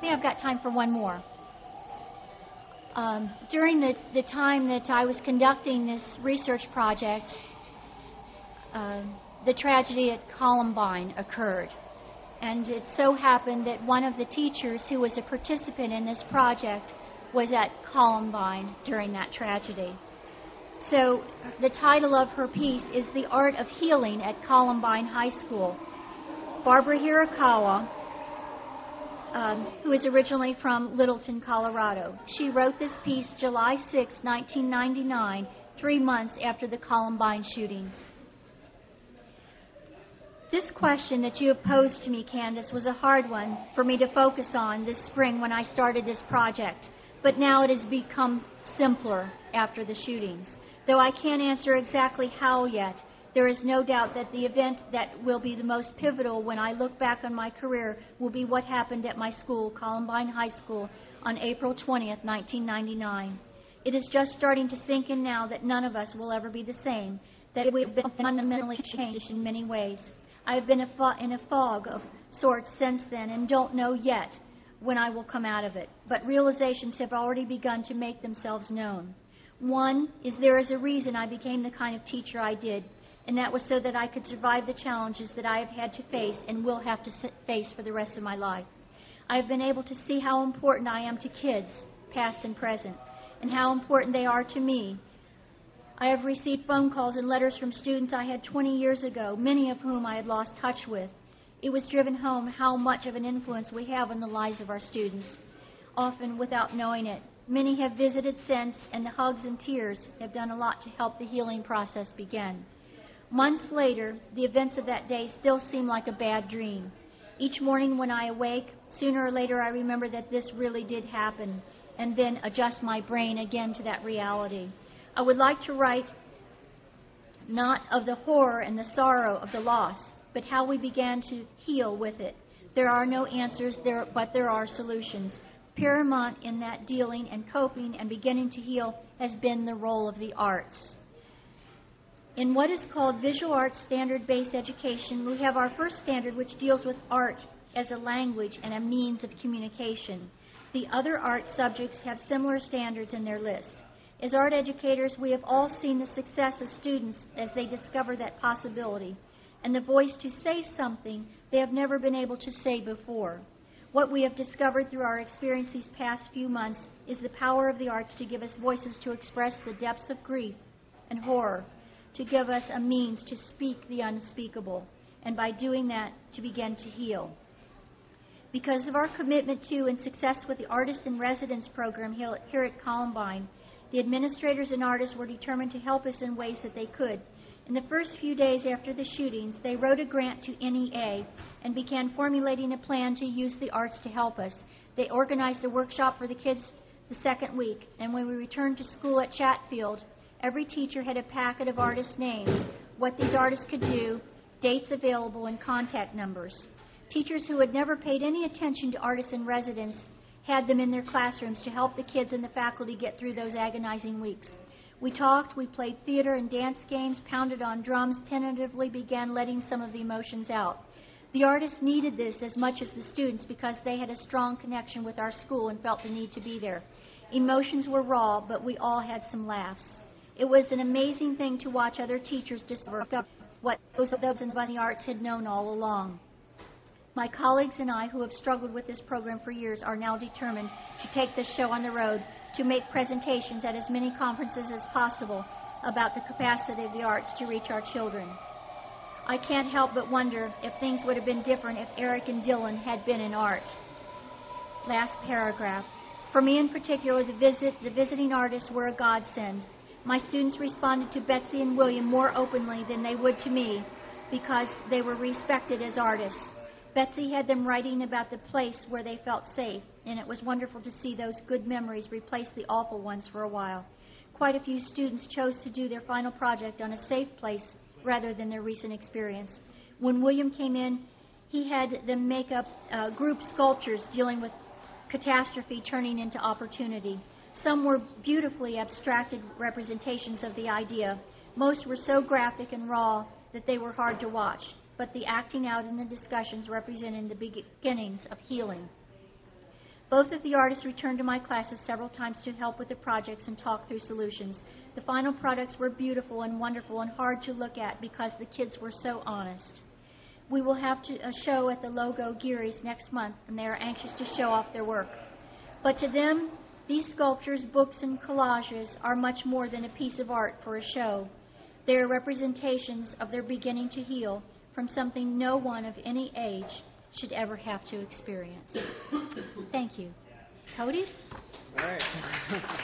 think I've got time for one more. During the time that I was conducting this research project, the tragedy at Columbine occurred. And it so happened that one of the teachers who was a participant in this project was at Columbine during that tragedy. So the title of her piece is The Art of Healing at Columbine High School. Barbara Hirakawa, who is originally from Littleton, Colorado. She wrote this piece July 6, 1999, 3 months after the Columbine shootings. This question that you have posed to me, Candace, was a hard one for me to focus on this spring when I started this project, but now it has become simpler after the shootings. Though I can't answer exactly how yet, there is no doubt that the event that will be the most pivotal when I look back on my career will be what happened at my school, Columbine High School, on April 20th, 1999. It is just starting to sink in now that none of us will ever be the same, that we have been fundamentally changed in many ways. I have been in a fog of sorts since then and don't know yet when I will come out of it, but realizations have already begun to make themselves known. One is there is a reason I became the kind of teacher I did, and that was so that I could survive the challenges that I have had to face and will have to face for the rest of my life. I have been able to see how important I am to kids, past and present, and how important they are to me. I have received phone calls and letters from students I had 20 years ago, many of whom I had lost touch with. It was driven home how much of an influence we have on the lives of our students, often without knowing it. Many have visited since, and the hugs and tears have done a lot to help the healing process begin. Months later, the events of that day still seem like a bad dream. Each morning when I awake, sooner or later I remember that this really did happen, and then adjust my brain again to that reality. I would like to write not of the horror and the sorrow of the loss, but how we began to heal with it. There are no answers, but there are solutions. Paramount in that dealing and coping and beginning to heal has been the role of the arts. In what is called visual arts standard-based education, we have our first standard, which deals with art as a language and a means of communication. The other art subjects have similar standards in their list. As art educators, we have all seen the success of students as they discover that possibility and the voice to say something they have never been able to say before. What we have discovered through our experience these past few months is the power of the arts to give us voices to express the depths of grief and horror, to give us a means to speak the unspeakable, and by doing that, to begin to heal. Because of our commitment to and success with the Artist in Residence program here at Columbine, the administrators and artists were determined to help us in ways that they could. In the first few days after the shootings, they wrote a grant to NEA and began formulating a plan to use the arts to help us. They organized a workshop for the kids the second week, and when we returned to school at Chatfield, every teacher had a packet of artists' names, what these artists could do, dates available, and contact numbers. Teachers who had never paid any attention to artists in residence had them in their classrooms to help the kids and the faculty get through those agonizing weeks. We talked, we played theater and dance games, pounded on drums, tentatively began letting some of the emotions out. The artists needed this as much as the students because they had a strong connection with our school and felt the need to be there. Emotions were raw, but we all had some laughs. It was an amazing thing to watch other teachers discover what those in the arts had known all along. My colleagues and I, who have struggled with this program for years, are now determined to take this show on the road, to make presentations at as many conferences as possible about the capacity of the arts to reach our children. I can't help but wonder if things would have been different if Eric and Dylan had been in art. Last paragraph. For me in particular, the visiting artists were a godsend. My students responded to Betsy and William more openly than they would to me because they were respected as artists. Betsy had them writing about the place where they felt safe, and it was wonderful to see those good memories replace the awful ones for a while. Quite a few students chose to do their final project on a safe place rather than their recent experience. When William came in, he had them make up group sculptures dealing with catastrophe turning into opportunity. Some were beautifully abstracted representations of the idea. Most were so graphic and raw that they were hard to watch, but the acting out and the discussions represented the beginnings of healing. Both of the artists returned to my classes several times to help with the projects and talk through solutions. The final products were beautiful and wonderful and hard to look at because the kids were so honest. We will have a show at the Logo Geary's next month, and they are anxious to show off their work. But to them, these sculptures, books, and collages are much more than a piece of art for a show. They are representations of their beginning to heal from something no one of any age should ever have to experience. Thank you. Cody? All right.